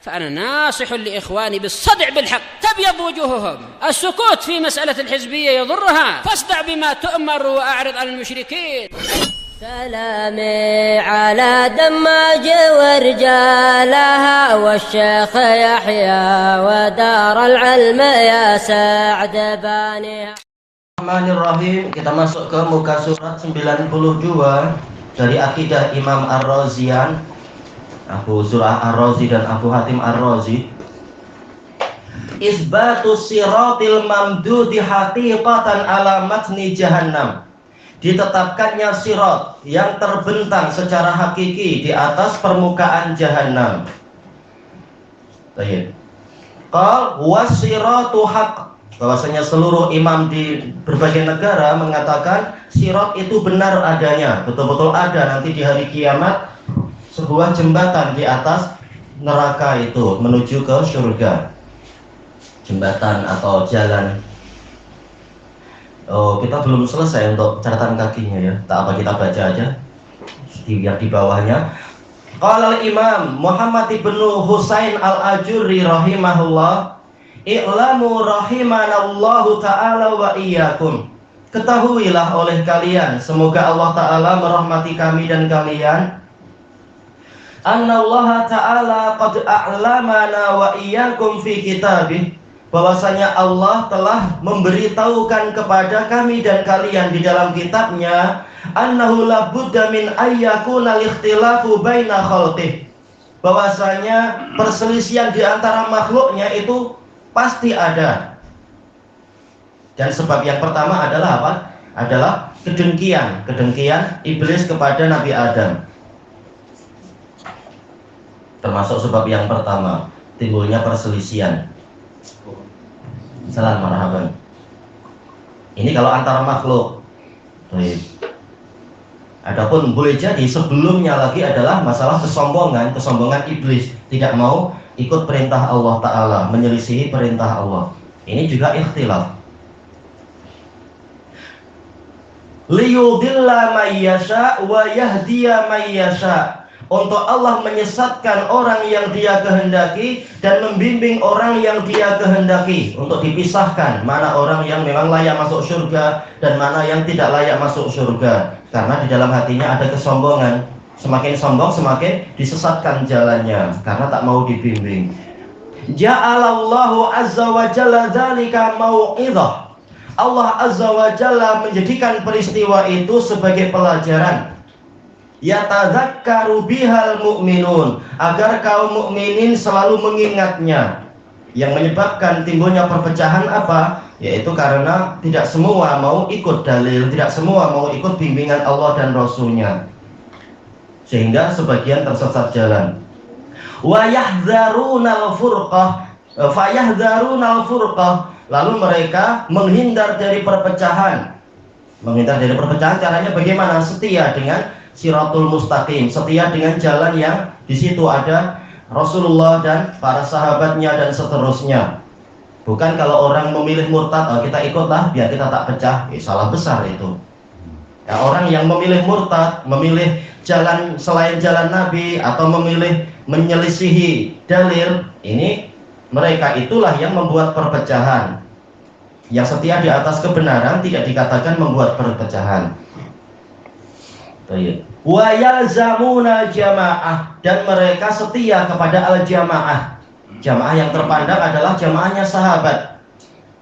فأنا ناصح لإخواني بالصدع بالحق تبيض وجوههم. السكوت في مسألة الحزبية يضرها، فاصدع بما تؤمر وأعرض عن المشركين. سلامي على دماج ورجالها والشيخ يحيى ودار العلم يا سعد بانيها. Bismillahirrahmanirrahim. Kita masuk ke muka surat 92 dari akidah Imam Ar-Razian, Abu Zur'ah Ar-Razi dan Abu Hatim Ar-Razi. Isbatus siratil mamdudi haqiqatan ala matni jahannam. Ditetapkannya sirat yang terbentang secara hakiki di atas permukaan jahannam. Baik. Qal wasiratu haqq. Bahwasanya seluruh imam di berbagai negara mengatakan sirat itu benar adanya, betul-betul ada nanti di hari kiamat, sebuah jembatan di atas neraka itu menuju ke surga. Jembatan atau jalan. Oh, kita belum selesai untuk catatan kakinya ya. Tak apa, kita baca aja yang di bawahnya. Qala al-Imam Muhammad ibnu Husain al-Ajurri rahimahullah, i'lamu rahimanallahu ta'ala wa iyyakum. Ketahuilah oleh kalian, semoga Allah Ta'ala merahmati kami dan kalian, annallaha ta'ala qad a'lamana wa iyyakum fi kitabih, bahwasanya Allah telah memberitahukan kepada kami dan kalian di dalam kitabnya, annahu la budda min ayyakuna al-ikhtilafu baina khalqih, bahwasanya perselisihan di antara makhluknya itu pasti ada. Dan sebab yang pertama adalah apa? Adalah kedengkian iblis kepada Nabi Adam. Termasuk sebab yang pertama, timbulnya perselisihan. Salam marhaban. Ini kalau antara makhluk. Baik. Adapun boleh jadi sebelumnya lagi adalah masalah kesombongan iblis, tidak mau ikut perintah Allah Ta'ala, menyelisihi perintah Allah. Ini juga ikhtilaf. Liyudilla mayyasha wa yahdiya mayyasha. Untuk Allah menyesatkan orang yang Dia kehendaki dan membimbing orang yang Dia kehendaki. Untuk dipisahkan mana orang yang memang layak masuk surga dan mana yang tidak layak masuk surga. Karena di dalam hatinya ada kesombongan. Semakin sombong semakin disesatkan jalannya karena tak mau dibimbing. Ja'alallahu azza wa jalla dzalika mau'izah. Allah azza wa jalla menjadikan peristiwa itu sebagai pelajaran. Yatadzakkaru bihal mu'minun, agar kaum mukminin selalu mengingatnya. Yang menyebabkan timbulnya perpecahan apa? Yaitu karena tidak semua mau ikut dalil, tidak semua mau ikut bimbingan Allah dan Rasulnya, sehingga sebagian tersesat jalan. Wa yahdzarunal furqah, fayahdharunal furqah, lalu mereka menghindar dari perpecahan. Menghindar dari perpecahan caranya bagaimana? Setia dengan Siratul Mustaqim, setia dengan jalan yang di situ ada Rasulullah dan para sahabatnya dan seterusnya. Bukan kalau orang memilih murtad, oh, kita ikutlah biar kita tak pecah. Salah besar itu. Ya, orang yang memilih murtad, memilih jalan selain jalan Nabi atau memilih menyelisihi dalil, ini mereka itulah yang membuat perpecahan. Yang setia di atas kebenaran tidak dikatakan membuat perpecahan. Wa yalzamuna jamaah, dan mereka setia kepada al-jamaah. Jamaah yang terpandang adalah jamaahnya sahabat,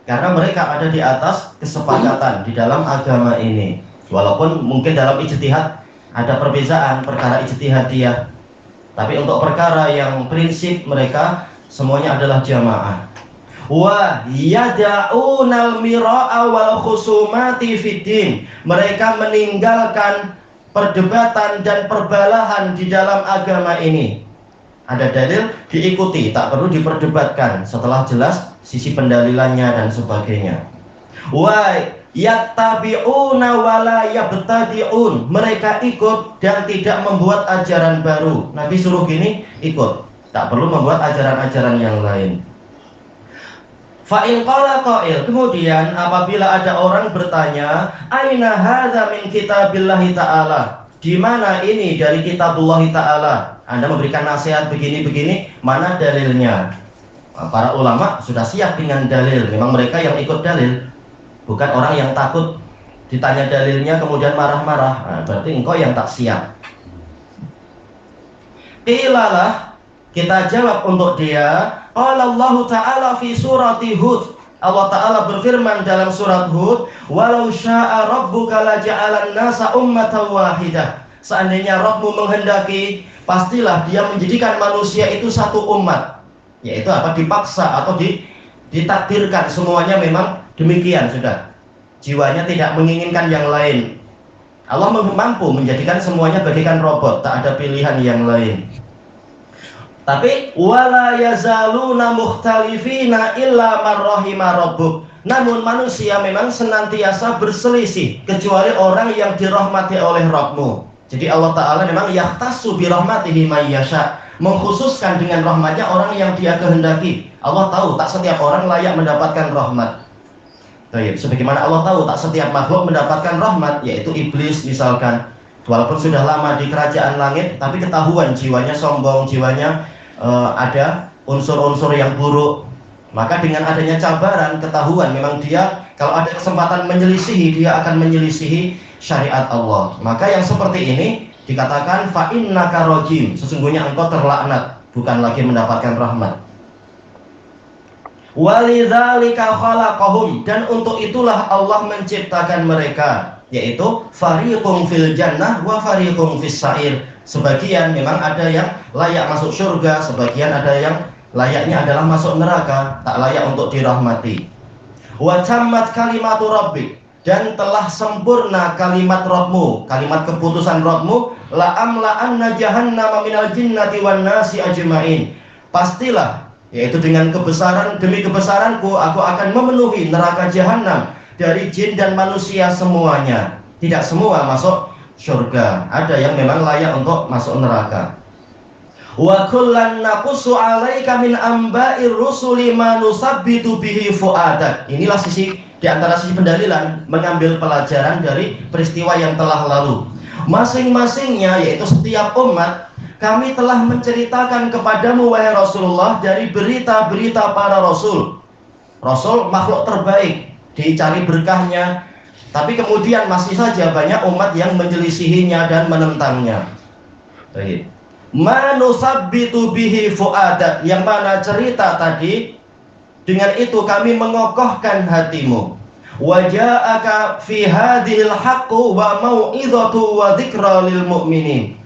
karena mereka ada di atas kesepakatan di dalam agama ini. Walaupun mungkin dalam ijtihad ada perbezaan perkara ijtihadiyah, tapi untuk perkara yang prinsip mereka semuanya adalah jamaah. Wa yada'unal mira'a wal khusumati fiddin, mereka meninggalkan perdebatan dan perbalahan di dalam agama ini. Ada dalil diikuti, tak perlu diperdebatkan setelah jelas sisi pendalilannya dan sebagainya. Wa yattabi'una wa la yabtadi'un, mereka ikut dan tidak membuat ajaran baru. Nabi suruh gini, ikut, tak perlu membuat ajaran-ajaran yang lain. Fa in qala qail, kemudian apabila ada orang bertanya, aina hadza min kitabillahi ta'ala, di mana ini dari kitabullah ta'ala? Anda memberikan nasihat begini-begini, mana dalilnya? Para ulama sudah siap dengan dalil. Memang mereka yang ikut dalil, bukan orang yang takut ditanya dalilnya kemudian marah-marah. Berarti engkau yang tak siap. Qilalah, kita jawab untuk dia. Qala Allah Ta'ala fi surati Hud. Allah Ta'ala berfirman dalam surat Hud, walau sya'a rabbuka laja'alan nasa ummatan wahidah. Seandainya Rabbmu menghendaki, pastilah dia menjadikan manusia itu satu umat. Yaitu apa? Dipaksa atau ditakdirkan. Semuanya memang demikian sudah. Jiwanya tidak menginginkan yang lain. Allah mampu menjadikan semuanya bagaikan robot, tak ada pilihan yang lain. Tapi wala yazaluna mukhtalifina illa man rahima rabbuk. Namun manusia memang senantiasa berselisih kecuali orang yang dirahmati oleh Rabbmu. Jadi Allah Ta'ala memang yahtassu bi rahmatihi may yasha, mengkhususkan dengan rahmatnya orang yang dia kehendaki. Allah tahu tak setiap orang layak mendapatkan rahmat. Sebagaimana Allah tahu tak setiap makhluk mendapatkan rahmat, yaitu iblis misalkan. Walaupun sudah lama di kerajaan langit, tapi ketahuan jiwanya sombong, jiwanya ada unsur-unsur yang buruk. Maka dengan adanya cabaran, ketahuan memang dia kalau ada kesempatan menyelisihi, dia akan menyelisihi syariat Allah. Maka yang seperti ini dikatakan fa innaka rajim, sesungguhnya engkau terlaknat, bukan lagi mendapatkan rahmat. Walidzalika khalaqahum, dan untuk itulah Allah menciptakan mereka, yaitu fariqum fil jannah wa fariqum fis sa'ir. Sebagian memang ada yang layak masuk surga, sebagian ada yang layaknya adalah masuk neraka, tak layak untuk dirahmati. Wa tammat kalimatu rabbik, dan telah sempurna kalimat Rabbmu, kalimat keputusan Rabbmu, la amla'anna jahannama minal jinnati wan nasi ajma'in. Pastilah, yaitu dengan kebesaran demi kebesaranku, aku akan memenuhi neraka jahanam dari jin dan manusia semuanya. Tidak semua masuk surga, ada yang memang layak untuk masuk neraka. Wa kullan naqussu 'alaika min amba'ir rusuli ma nusabbitu bihi fu'adak. Inilah sisi di antara sisi pendalilan, mengambil pelajaran dari peristiwa yang telah lalu. Masing-masingnya, yaitu setiap umat, kami telah menceritakan kepadamu wahai Rasulullah dari berita-berita para rasul. Rasul makhluk terbaik, dicari berkahnya, tapi kemudian masih saja banyak umat yang menyelisihinya dan menentangnya. Baik. Manusabbitu bihi fu'adak, yang mana cerita tadi, dengan itu kami mengokohkan hatimu. Wa ja'aka fi hadhil haqqu wa mau'izatu wa dzikra lil mu'minin.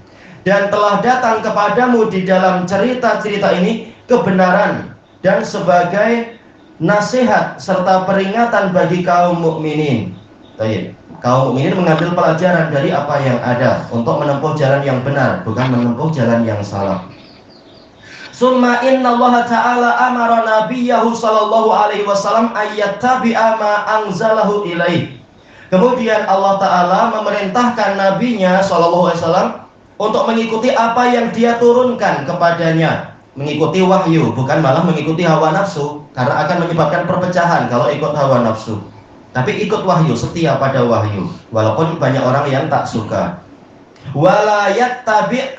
Dan telah datang kepadamu di dalam cerita-cerita ini kebenaran dan sebagai nasihat serta peringatan bagi kaum mukminin. Baik. Kaum mukminin mengambil pelajaran dari apa yang ada untuk menempuh jalan yang benar, bukan menempuh jalan yang salah. Summa inna Allah Ta'ala amara nabiyahu sallallahu alaihi wasallam ayyattabi'a ma anzalahu ilaih. Kemudian Allah Ta'ala memerintahkan nabinya sallallahu alaihi wasallam untuk mengikuti apa yang dia turunkan kepadanya, mengikuti wahyu, bukan malah mengikuti hawa nafsu, karena akan menyebabkan perpecahan kalau ikut hawa nafsu. Tapi ikut wahyu, setia pada wahyu, walaupun banyak orang yang tak suka. Wala yattabi'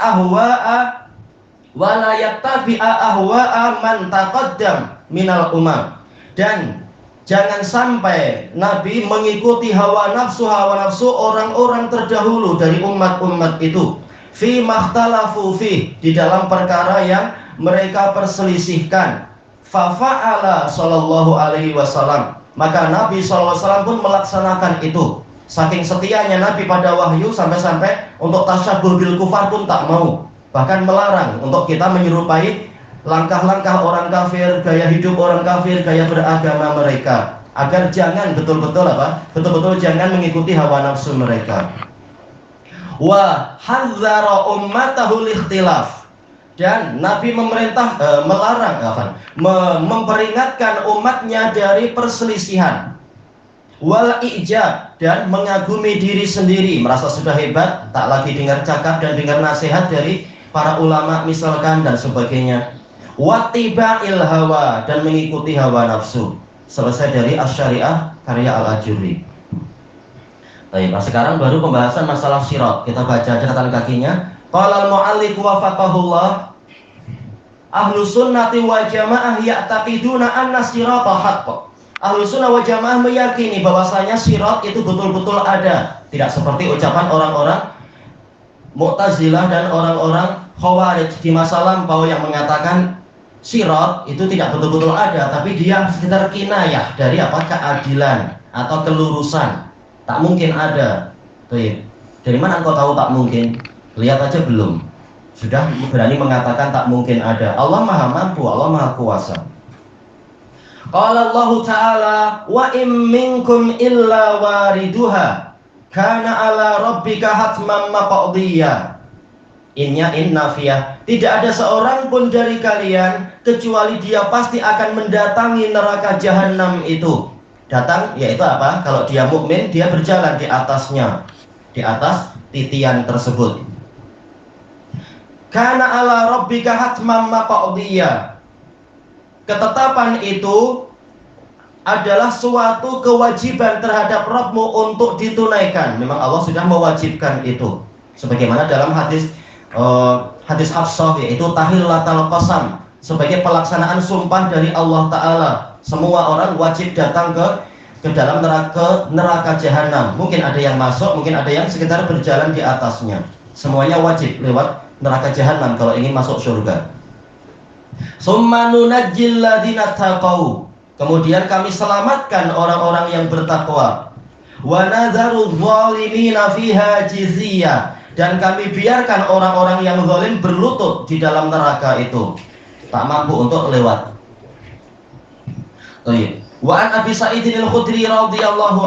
ahwa'a man taqaddam minal umam. Dan jangan sampai Nabi mengikuti hawa nafsu orang-orang terdahulu dari umat-umat itu. Fi makhtalafu fi, di dalam perkara yang mereka perselisihkan. Fa fa'ala sallallahu alaihi wasallam, maka Nabi sallallahu alaihi wasallam pun melaksanakan itu. Saking setianya Nabi pada wahyu, sampai-sampai untuk tasyabuh bil kufar pun tak mau. Bahkan melarang untuk kita menyerupai langkah-langkah orang kafir, gaya hidup orang kafir, gaya beragama mereka, agar jangan betul-betul jangan mengikuti hawa nafsu mereka. Wa hadzara ummatahu ikhtilaf, dan Nabi memperingatkan umatnya dari perselisihan. Wal ijab, dan mengagumi diri sendiri, merasa sudah hebat, tak lagi dengar cakap dan dengar nasihat dari para ulama misalkan dan sebagainya. Wattiba'il hawa, dan mengikuti hawa nafsu. Selesai dari Asy-Syariah karya Al-Ajurri. Baik, nah sekarang baru pembahasan masalah sirat. Kita baca catatan kakinya. Qala al-mu'allif wafaqahullah, ahlu sunnati wal jamaah ya'taqiduna anna sirata haqq. Ahlu sunnah wal jamaah meyakini bahwasanya sirat itu betul-betul ada, tidak seperti ucapan orang-orang Mu'tazilah dan orang-orang Khawarij di masa lampau yang mengatakan sirat itu tidak betul-betul ada, tapi dia sekitar kinayah dari apa? Keadilan atau kelurusan. Tak mungkin ada. Tuh, dari mana engkau tahu tak mungkin? Lihat aja belum. Sudah berani mengatakan tak mungkin ada. Allah Maha Mampu, Allah Maha Kuasa. Qala Allah Ta'ala, wa im minkum illa wariduha kana ala rabbika hatman maqdiyya. Innafiyah. Tidak ada seorang pun dari kalian kecuali dia pasti akan mendatangi neraka jahanam itu. Datang yaitu apa? Kalau dia mukmin, dia berjalan di atasnya, di atas titian tersebut. Kana ala rabbika hatman maqdiyya. Ketetapan itu adalah suatu kewajiban terhadap Rabbmu untuk ditunaikan. Memang Allah sudah mewajibkan itu. Sebagaimana dalam hadis Hafsah, yaitu tahillatul qasam, sebagai pelaksanaan sumpah dari Allah Ta'ala. Semua orang wajib datang ke dalam neraka jahanam. Mungkin ada yang masuk, mungkin ada yang sekitar berjalan di atasnya. Semuanya wajib lewat neraka jahanam kalau ingin masuk surga. Summa nunajjil ladzina taqau. Kemudian kami selamatkan orang-orang yang bertakwa. Wa nadzaru dzalimina fiha jiziyya. Dan kami biarkan orang-orang yang zalim berlutut di dalam neraka itu, tak mampu untuk lewat. Wa an Abi Sa'id al-Khudri radhiyallahu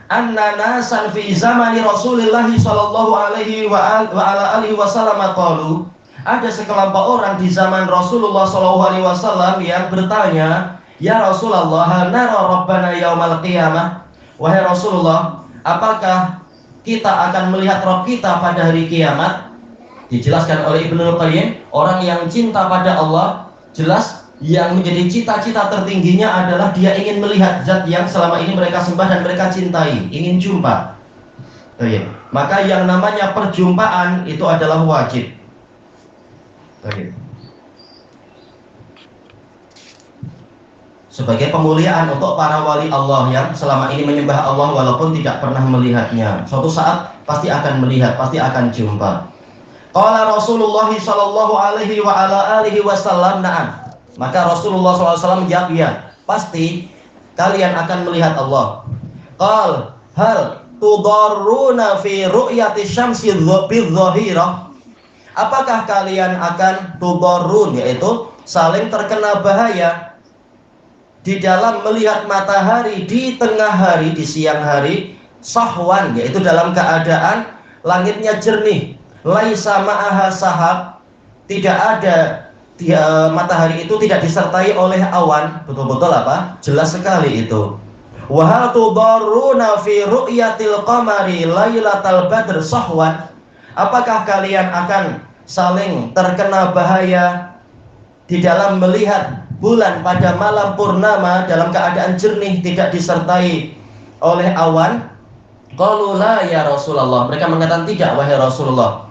anna nasan fi zamani Rasulillah sallallahu alaihi wa ala alihi wasallam qalu, ada sekelompok orang di zaman Rasulullah sallallahu alaihi wasallam yang bertanya, ya Rasulullah, hal nara rabbana yaumal qiyamah? Wahai Rasulullah, apakah kita akan melihat Rabb kita pada hari kiamat? Dijelaskan oleh Ibnu Qayyim, orang yang cinta pada Allah, jelas yang menjadi cita-cita tertingginya adalah dia ingin melihat zat yang selama ini mereka sembah dan mereka cintai, ingin jumpa. Maka yang namanya perjumpaan itu adalah wajib. Sebagai pemuliaan untuk para wali Allah yang selama ini menyembah Allah walaupun tidak pernah melihatnya. Suatu saat pasti akan melihat, pasti akan jumpa. Qala Rasulullah sallallahu alaihi wa ala alihi wasallam, na'am. Maka Rasulullah SAW menjawab, ya, pasti kalian akan melihat Allah. Qal hal tudarruna fi ru'yati syamsi bidh-dhahirah? Apakah kalian akan tudarrun, yaitu saling terkena bahaya di dalam melihat matahari di tengah hari, di siang hari, sahwan, yaitu dalam keadaan langitnya jernih, laisa ma'aha sahab, tidak ada matahari itu tidak disertai oleh awan, betul-betul apa? Jelas sekali itu. Wa hal tudarruna fi ru'yatil qamari lailatal badr sahwan? Apakah kalian akan saling terkena bahaya di dalam melihat bulan pada malam purnama dalam keadaan jernih, tidak disertai oleh awan? Qalu la ya Rasulullah. Mereka mengatakan tidak wahai Rasulullah.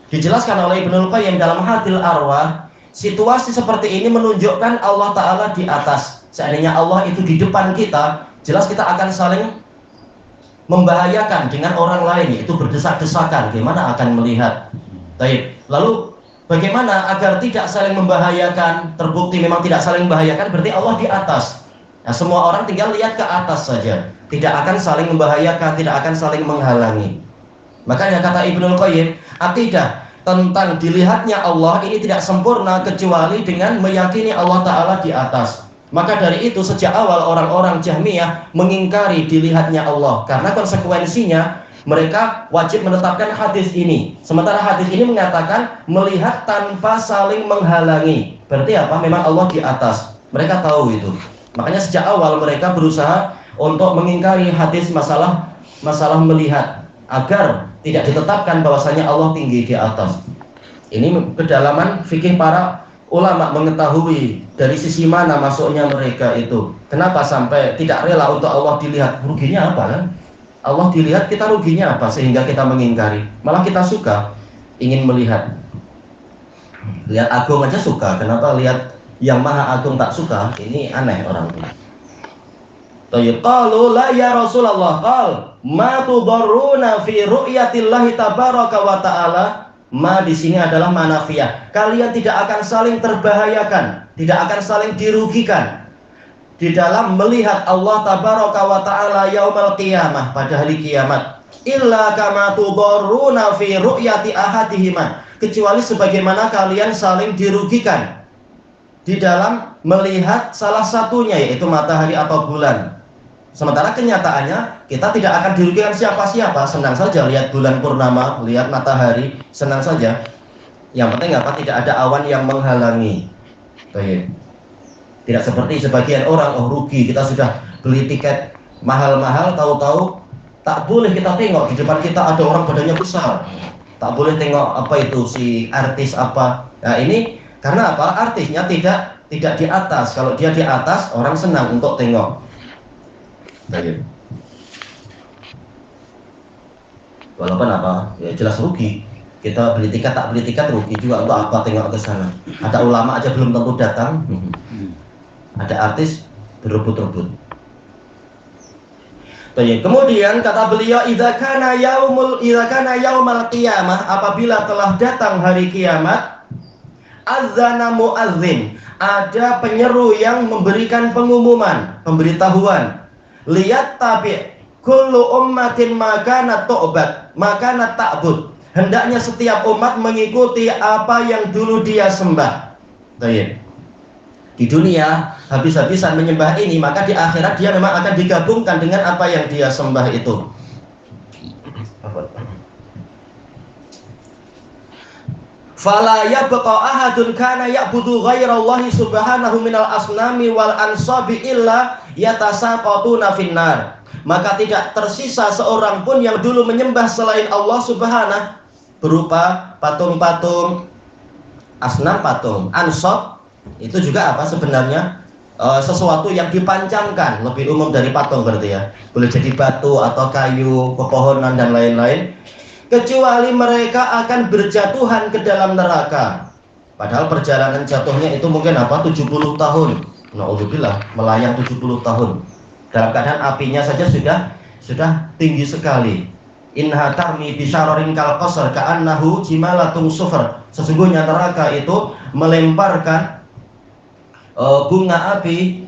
Dijelaskan oleh Ibnu Qayyim dalam Hadil Arwah, situasi seperti ini menunjukkan Allah Ta'ala di atas. Seandainya Allah itu di depan kita, jelas kita akan saling membahayakan dengan orang lain, yaitu berdesak-desakan. Gimana akan melihat? Baik. Lalu bagaimana agar tidak saling membahayakan? Terbukti memang tidak saling membahayakan, berarti Allah di atas. Nah, semua orang tinggal lihat ke atas saja, tidak akan saling membahayakan, tidak akan saling menghalangi. Makanya kata Ibnu Qayyim, akidah tentang dilihatnya Allah ini tidak sempurna kecuali dengan meyakini Allah Ta'ala di atas. Maka dari itu sejak awal orang-orang Jahmiyah mengingkari dilihatnya Allah, karena konsekuensinya mereka wajib menetapkan hadis ini. Sementara hadis ini mengatakan melihat tanpa saling menghalangi. Berarti apa? Memang Allah di atas. Mereka tahu itu. Makanya sejak awal mereka berusaha untuk mengingkari hadis masalah melihat, agar tidak ditetapkan bahwasanya Allah tinggi di atas. Ini kedalaman fikih para ulama mengetahui dari sisi mana masuknya mereka itu. Kenapa sampai tidak rela untuk Allah dilihat? Ruginya apa kan? Allah dilihat, kita ruginya apa sehingga kita mengingkari? Malah kita suka. ingin melihat. Lihat agung aja suka, kenapa lihat yang maha agung tak suka? Ini aneh orang ini. Qalu la ya Rasulullah, qal ma tudarruna fi ru'yatillahi tabaraka wa ta'ala. Ma di sini adalah manafiyah. Kalian tidak akan saling terbahayakan, tidak akan saling dirugikan di dalam melihat Allah tabaraka wa ta'ala yaumal qiyamah, pada hari kiamat. Illa kama tudarruna fi ru'yati ahadihima, kecuali sebagaimana kalian saling dirugikan di dalam melihat salah satunya, yaitu matahari atau bulan. Sementara kenyataannya kita tidak akan dirugikan siapa-siapa, senang saja lihat bulan purnama, lihat matahari, senang saja. Yang penting apa? Tidak ada awan yang menghalangi. Tidak seperti sebagian orang, oh rugi, kita sudah beli tiket mahal-mahal, tahu-tahu tak boleh kita tengok di depan kita ada orang badannya besar. Tak boleh tengok apa itu si artis apa. Nah ini karena apa? Artisnya tidak di atas. Kalau dia di atas, orang senang untuk tengok. Walaupun apa? Ya jelas rugi. Kita beli tiket, tak beli tiket rugi juga. Untuk apa tengok ke sana? Ada ulama aja belum tentu datang. Ada artis berebut-rebut. Kemudian kata beliau, idza kana yaumal qiyamah, apabila telah datang hari kiamat, adzana muadzin, ada penyeru yang memberikan pengumuman, pemberitahuan. Lihat tabi kullu ummatin makana tu'bad makana ta'bud, hendaknya setiap umat mengikuti apa yang dulu dia sembah. Di dunia habis-habisan menyembah ini, maka di akhirat dia memang akan digabungkan dengan apa yang dia sembah itu. Fala yabqa ahadun kana ya'budu ghairallahi subhanahu minal asnami wal ansabi illa yatasaqatuna finnar. Maka tidak tersisa seorang pun yang dulu menyembah selain Allah subhanahu, berupa patung-patung, asnam patung, ansab itu juga apa sebenarnya? Sesuatu yang dipancangkan, lebih umum dari patung berarti ya. Boleh jadi batu atau kayu, pepohonan dan lain-lain. Kecuali mereka akan berjatuhan ke dalam neraka. Padahal perjalanan jatuhnya itu mungkin apa? 70 tahun. Na'udzubillah, melayang 70 tahun. Dalam keadaan apinya saja sudah tinggi sekali. Inha tarmi bisyararin kal qasr ka'annahu jimalatun sufr. Sesungguhnya neraka itu melemparkan bunga api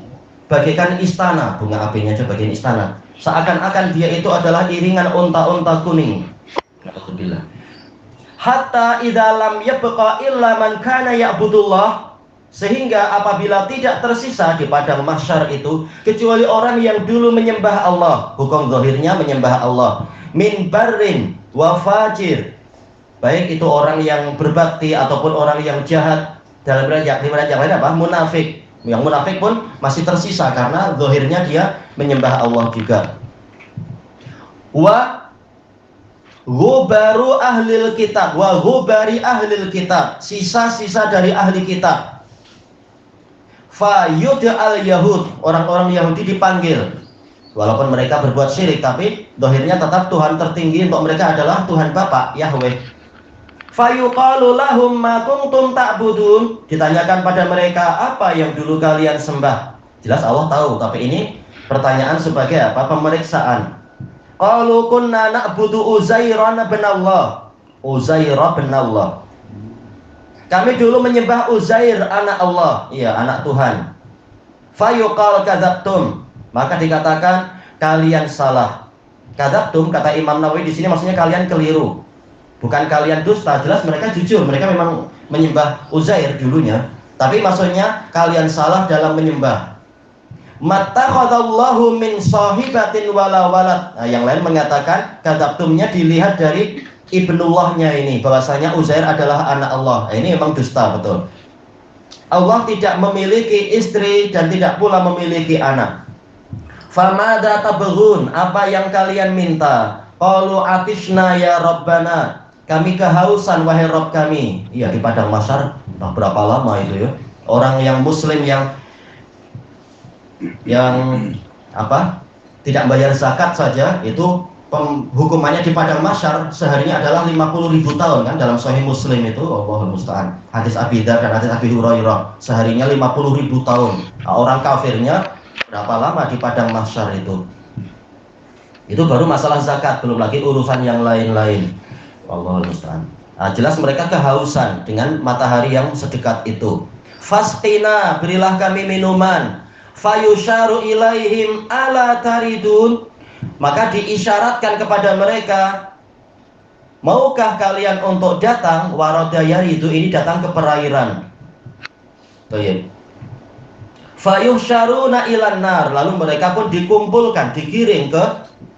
bagaikan istana. Bunga apinya aja bagian istana. Seakan-akan dia itu adalah iringan unta-unta kuning. Alhamdulillah. Hatta idza lam yabqa illa man kana ya'budullah, sehingga apabila tidak tersisa di padang mahsyar itu kecuali orang yang dulu menyembah Allah, hukum zahirnya menyembah Allah, min barrin wa fajir, baik itu orang yang berbakti ataupun orang yang jahat. Dalam riwayat yang lain apa? Munafik. Yang munafik pun masih tersisa karena zahirnya dia menyembah Allah juga. Wa ghubaru ahlil kitab, wa ghubari ahlil kitab, sisa-sisa dari ahli kitab. Fa yud'al yahud, orang-orang Yahudi dipanggil. Walaupun mereka berbuat syirik, tapi dohirnya tetap Tuhan tertinggi untuk mereka adalah Tuhan Bapa, Yahweh. Fa yuqalu lahum ma kuntum ta'budun, ditanyakan pada mereka, apa yang dulu kalian sembah? Jelas Allah tahu, tapi ini pertanyaan sebagai apa? Pemeriksaan. Qalu kunna na'budu Uzairan bin Allah. Uzair bin Allah. Kami dulu menyembah Uzair anak Allah, iya anak Tuhan. Fayuqal kadzabtum, maka dikatakan kalian salah. Kadzabtum kata Imam Nawawi di sini maksudnya kalian keliru. Bukan kalian dusta, jelas mereka jujur, mereka memang menyembah Uzair dulunya, tapi maksudnya kalian salah dalam menyembah. Mattakhadallahu min sahibatin wala walad. Nah, yang lain mengatakan kadzabtumnya dilihat dari ibnullahnya ini, bahwasanya Uzair adalah anak Allah. Nah, ini memang dusta betul. Allah tidak memiliki istri dan tidak pula memiliki anak. Famada tabghun, apa yang kalian minta? Qalu atishna ya rabbana, kami kehausan wahai Rabb kami. Iya, di padang mahsyar berapa lama itu ya? Orang yang muslim yang apa? Tidak bayar zakat saja itu hukumannya di padang mahsyar seharinya adalah 50.000 tahun kan, dalam Sahih Muslim itu, Allahul musta'an, hadis Abi Dzar dan hadis Abi Hurairah, seharinya 50.000 tahun. Nah, orang kafirnya berapa lama di padang mahsyar itu? Itu baru masalah zakat, belum lagi urusan yang lain-lain. Allahul musta'an. Nah, jelas mereka kehausan dengan matahari yang sedekat itu. Fasqina, berilah kami minuman. Fayusharu ilaihim ala taridun, maka diisyaratkan kepada mereka, maukah kalian untuk datang? Warada yaridu, ini datang ke perairan. Baik. Fayuhsyaruna ilan nar, lalu mereka pun dikumpulkan, digiring ke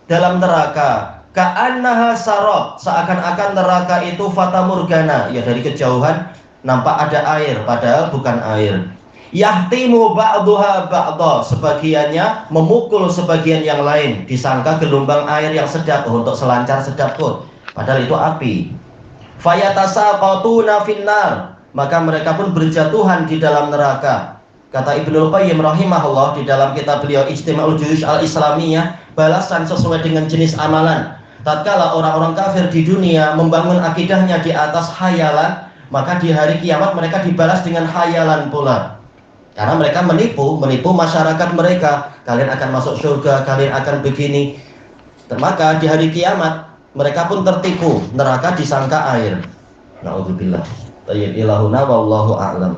dalam neraka. Ka'annaha sarab, seakan-akan neraka itu fata morgana, ya dari kejauhan nampak ada air, padahal bukan air. Yahtimu ba'duha ba'da, sebagiannya memukul sebagian yang lain, disangka gelombang air yang sedap, untuk selancar sedap pun, padahal itu api. Fayatasaqatuna finnar, maka mereka pun berjatuhan di dalam neraka. Kata Ibnul Qayyim rahimahullah di dalam kitab beliau Ijtima'ul Juyush al-Islamiyah, balasan sesuai dengan jenis amalan. Tatkala orang-orang kafir di dunia membangun akidahnya di atas khayalan, maka di hari kiamat mereka dibalas dengan khayalan pula. Karena mereka menipu masyarakat mereka, kalian akan masuk surga, kalian akan begini. Maka di hari kiamat mereka pun tertipu, neraka disangka air. Na'udzubillah. Tayyib ilahuna wallahu a'lam.